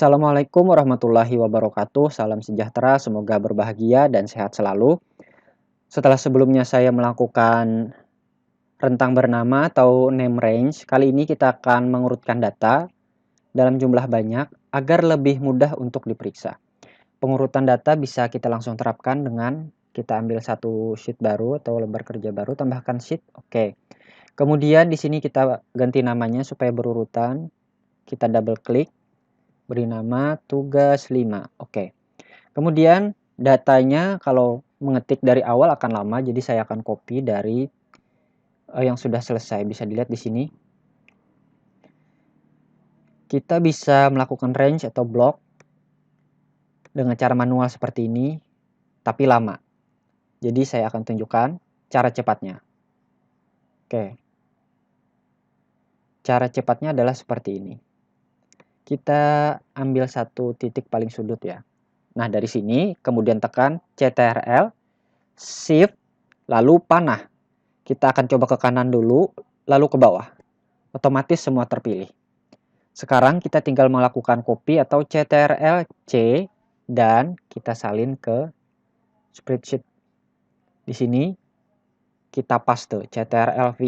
Assalamualaikum warahmatullahi wabarakatuh. Salam sejahtera, semoga berbahagia dan sehat selalu. Setelah sebelumnya saya melakukan rentang bernama atau name range, kali ini kita akan mengurutkan data dalam jumlah banyak agar lebih mudah untuk diperiksa. Pengurutan data bisa kita langsung terapkan dengan kita ambil satu sheet baru atau lembar kerja baru, tambahkan sheet, oke. Kemudian di sini kita ganti namanya supaya berurutan. Kita double klik, beri nama tugas 5. Oke. Kemudian datanya kalau mengetik dari awal akan lama, jadi saya akan copy dari yang sudah selesai. Bisa dilihat di sini. Kita bisa melakukan range atau block dengan cara manual seperti ini, tapi lama. Jadi saya akan tunjukkan cara cepatnya. Oke. Cara cepatnya adalah seperti ini. Kita ambil satu titik paling sudut ya. Nah, dari sini kemudian tekan CTRL, Shift, lalu panah. Kita akan coba ke kanan dulu, lalu ke bawah. Otomatis semua terpilih. Sekarang kita tinggal melakukan copy atau CTRL C dan kita salin ke spreadsheet. Di sini kita paste CTRL V.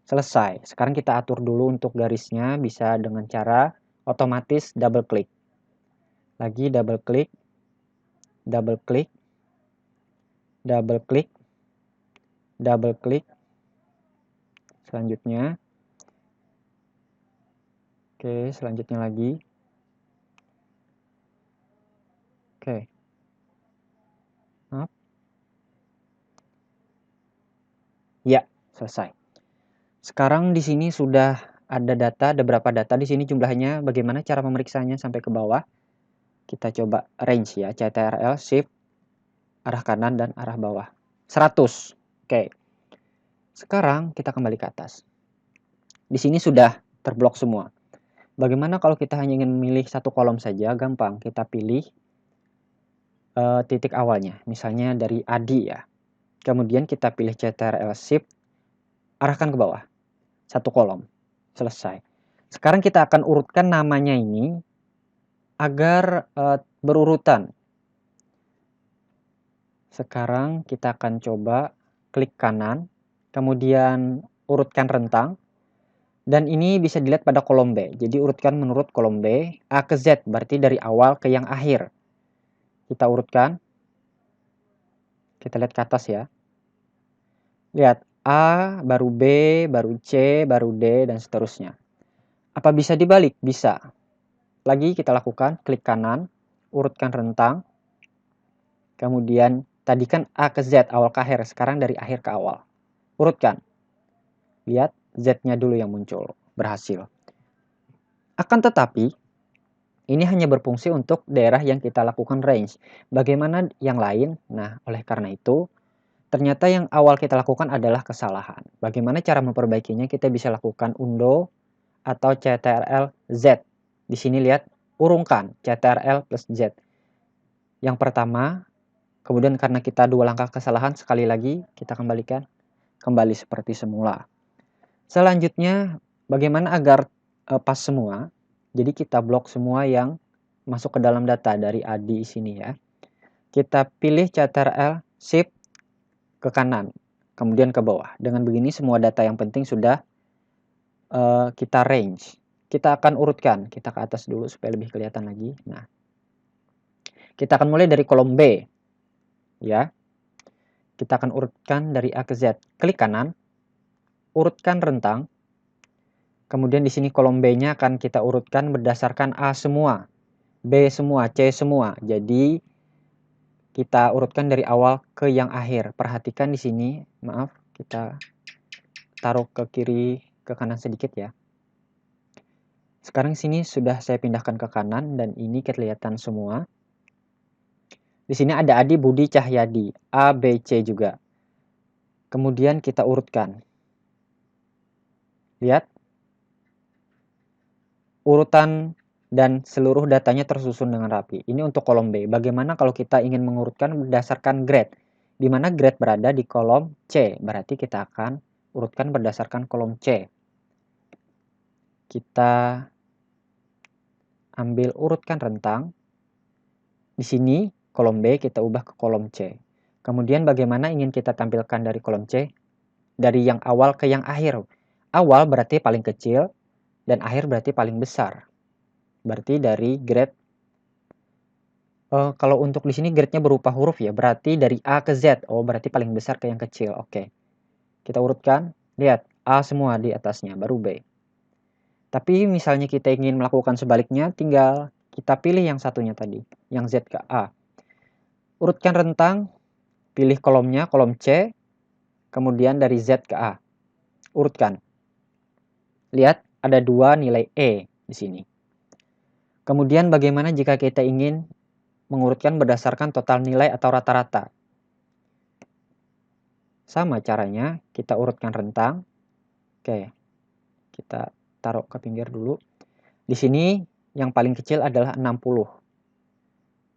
Selesai. Sekarang kita atur dulu untuk garisnya, bisa dengan cara otomatis double klik. Lagi double klik, double klik, double klik, double klik. Selanjutnya, oke, selanjutnya lagi. Oke. Maaf. Ya, selesai. Sekarang di sini sudah ada data, ada berapa data di sini jumlahnya, bagaimana cara memeriksanya sampai ke bawah. Kita coba range ya, CTRL Shift arah kanan dan arah bawah. 100. Oke. Sekarang kita kembali ke atas. Di sini sudah terblok semua. Bagaimana kalau kita hanya ingin memilih satu kolom saja? Gampang, kita pilih titik awalnya, misalnya dari Adi ya. Kemudian kita pilih CTRL Shift arahkan ke bawah. Satu kolom. Selesai. Sekarang kita akan urutkan namanya ini agar berurutan. Sekarang kita akan coba klik kanan, kemudian urutkan rentang. Dan ini bisa dilihat pada kolom B. Jadi urutkan menurut kolom B, A ke Z, berarti dari awal ke yang akhir. Kita urutkan. Kita lihat ke atas ya. Lihat, A, baru B, baru C, baru D, dan seterusnya. Apa bisa dibalik? Bisa. Lagi kita lakukan, klik kanan, urutkan rentang. Kemudian tadi kan A ke Z, awal ke akhir. Sekarang dari akhir ke awal. Urutkan. Lihat, Z-nya dulu yang muncul. Berhasil. Akan tetapi, ini hanya berfungsi untuk daerah yang kita lakukan range. Bagaimana yang lain? Nah, oleh karena itu, ternyata yang awal kita lakukan adalah kesalahan. Bagaimana cara memperbaikinya? Kita bisa lakukan undo atau CTRL Z. Di sini lihat, urungkan CTRL plus Z. Yang pertama, kemudian karena kita dua langkah kesalahan, sekali lagi kita kembalikan kembali seperti semula. Selanjutnya, bagaimana agar pas semua? Jadi kita blok semua yang masuk ke dalam data dari Adi sini ya. Kita pilih CTRL Shift ke kanan, kemudian ke bawah. Dengan begini semua data yang penting sudah kita range. Kita akan urutkan, kita ke atas dulu supaya lebih kelihatan lagi. Nah, kita akan mulai dari kolom B. Ya. Kita akan urutkan dari A ke Z. Klik kanan, urutkan rentang. Kemudian di sini kolom B-nya akan kita urutkan berdasarkan A semua, B semua, C semua. Jadi kita urutkan dari awal ke yang akhir. Perhatikan di sini, maaf, kita taruh ke kiri, ke kanan sedikit ya. Sekarang sini sudah saya pindahkan ke kanan dan ini kelihatan semua. Di sini ada Adi, Budi, Cahyadi, A, B, C juga. Kemudian kita urutkan. Lihat. Urutan dan seluruh datanya tersusun dengan rapi. Ini untuk kolom B. Bagaimana kalau kita ingin mengurutkan berdasarkan grade? Di mana grade berada di kolom C. Berarti kita akan urutkan berdasarkan kolom C. Kita ambil urutkan rentang. Di sini kolom B kita ubah ke kolom C. Kemudian bagaimana ingin kita tampilkan dari kolom C? Dari yang awal ke yang akhir. Awal berarti paling kecil dan akhir berarti paling besar. Berarti dari grade, kalau untuk di sini grade-nya berupa huruf ya, berarti dari A ke Z. Oh, berarti paling besar ke yang kecil. Oke. Kita urutkan. Lihat, A semua di atasnya, baru B. Tapi misalnya kita ingin melakukan sebaliknya, tinggal kita pilih yang satunya tadi, yang Z ke A. Urutkan rentang, pilih kolomnya, kolom C, kemudian dari Z ke A. Urutkan. Lihat, ada 2 nilai E di sini. Kemudian bagaimana jika kita ingin mengurutkan berdasarkan total nilai atau rata-rata? Sama caranya, kita urutkan rentang. Oke, kita taruh ke pinggir dulu. Di sini yang paling kecil adalah 60.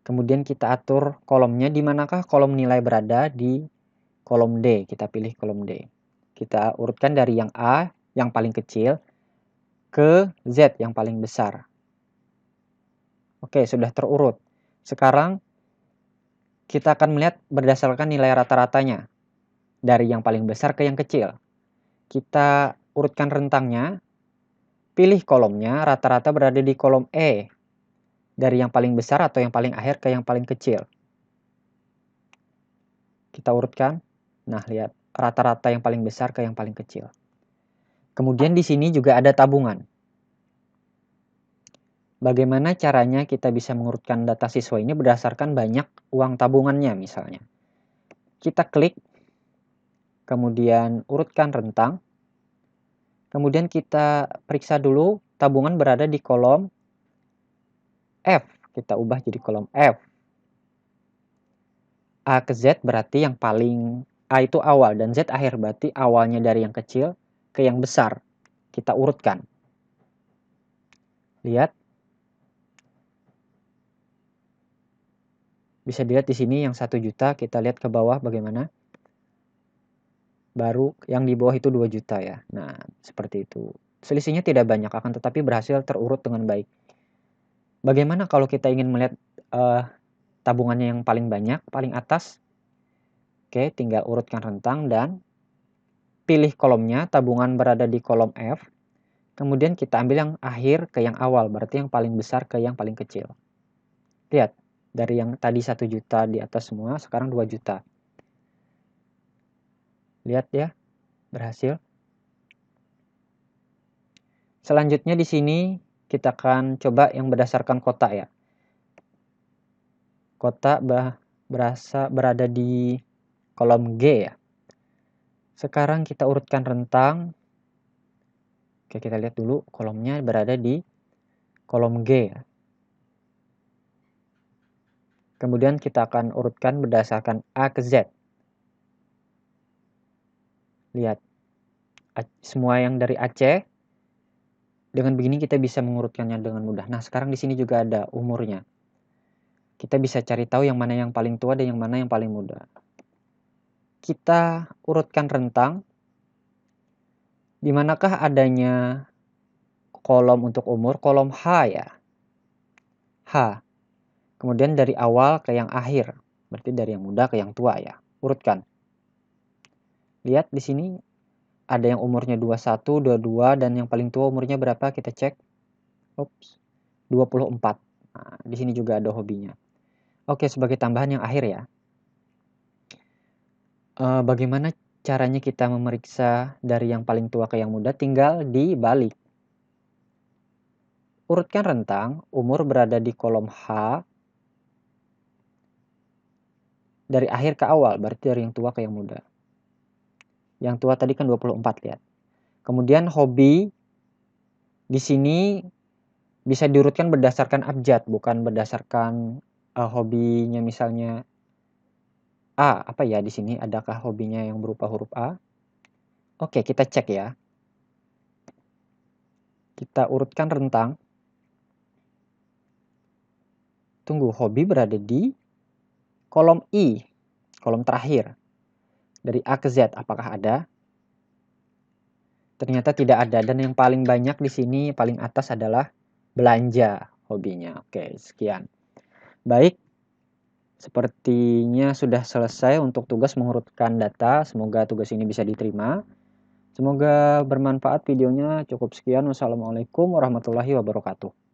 Kemudian kita atur kolomnya, di manakah kolom nilai berada, di kolom D. Kita pilih kolom D. Kita urutkan dari yang A, yang paling kecil, ke Z, yang paling besar. Oke, sudah terurut. Sekarang kita akan melihat berdasarkan nilai rata-ratanya. Dari yang paling besar ke yang kecil. Kita urutkan rentangnya, pilih kolomnya, rata-rata berada di kolom E. Dari yang paling besar atau yang paling akhir ke yang paling kecil. Kita urutkan. Nah, lihat, rata-rata yang paling besar ke yang paling kecil. Kemudian di sini juga ada tabungan. Bagaimana caranya kita bisa mengurutkan data siswa ini berdasarkan banyak uang tabungannya misalnya. Kita klik, kemudian urutkan rentang. Kemudian kita periksa dulu tabungan berada di kolom F. Kita ubah jadi kolom F. A ke Z berarti yang paling, A itu awal dan Z akhir, berarti awalnya dari yang kecil ke yang besar. Kita urutkan. Lihat. Bisa dilihat di sini yang 1 juta, kita lihat ke bawah bagaimana. Baru yang di bawah itu 2 juta ya. Nah, seperti itu. Selisihnya tidak banyak, akan tetapi berhasil terurut dengan baik. Bagaimana kalau kita ingin melihat tabungannya yang paling banyak, paling atas? Oke, tinggal urutkan rentang dan pilih kolomnya, tabungan berada di kolom F. Kemudian kita ambil yang akhir ke yang awal, berarti yang paling besar ke yang paling kecil. Lihat, dari yang tadi 1 juta di atas semua, sekarang 2 juta. Lihat ya, berhasil. Selanjutnya di sini kita akan coba yang berdasarkan kota ya. Kota berada di kolom G ya. Sekarang kita urutkan rentang. Oke, kita lihat dulu kolomnya berada di kolom G ya. Kemudian kita akan urutkan berdasarkan A ke Z. Lihat, semua yang dari Aceh. Dengan begini kita bisa mengurutkannya dengan mudah. Nah, sekarang di sini juga ada umurnya. Kita bisa cari tahu yang mana yang paling tua dan yang mana yang paling muda. Kita urutkan rentang. Di manakah adanya kolom untuk umur? Kolom H ya. H. Kemudian dari awal ke yang akhir. Berarti dari yang muda ke yang tua ya. Urutkan. Lihat di sini ada yang umurnya 21, 22 dan yang paling tua umurnya berapa? Kita cek. Ups. 24. Nah, di sini juga ada hobinya. Oke, sebagai tambahan yang akhir ya. Bagaimana caranya kita memeriksa dari yang paling tua ke yang muda? Tinggal dibalik. Urutkan rentang, umur berada di kolom H. Dari akhir ke awal, berarti dari yang tua ke yang muda. Yang tua tadi kan 24, lihat. Kemudian hobi di sini bisa diurutkan berdasarkan abjad, bukan berdasarkan hobinya misalnya A. Apa ya di sini? Adakah hobinya yang berupa huruf A? Oke, kita cek ya. Kita urutkan rentang. Tunggu, hobi berada di kolom I, kolom terakhir. Dari A ke Z, apakah ada? Ternyata tidak ada, dan yang paling banyak di sini paling atas adalah belanja. hobinya. Oke, sekian. Baik, sepertinya sudah selesai untuk tugas mengurutkan data. Semoga tugas ini bisa diterima. Semoga bermanfaat videonya. Cukup sekian. Wassalamualaikum warahmatullahi wabarakatuh.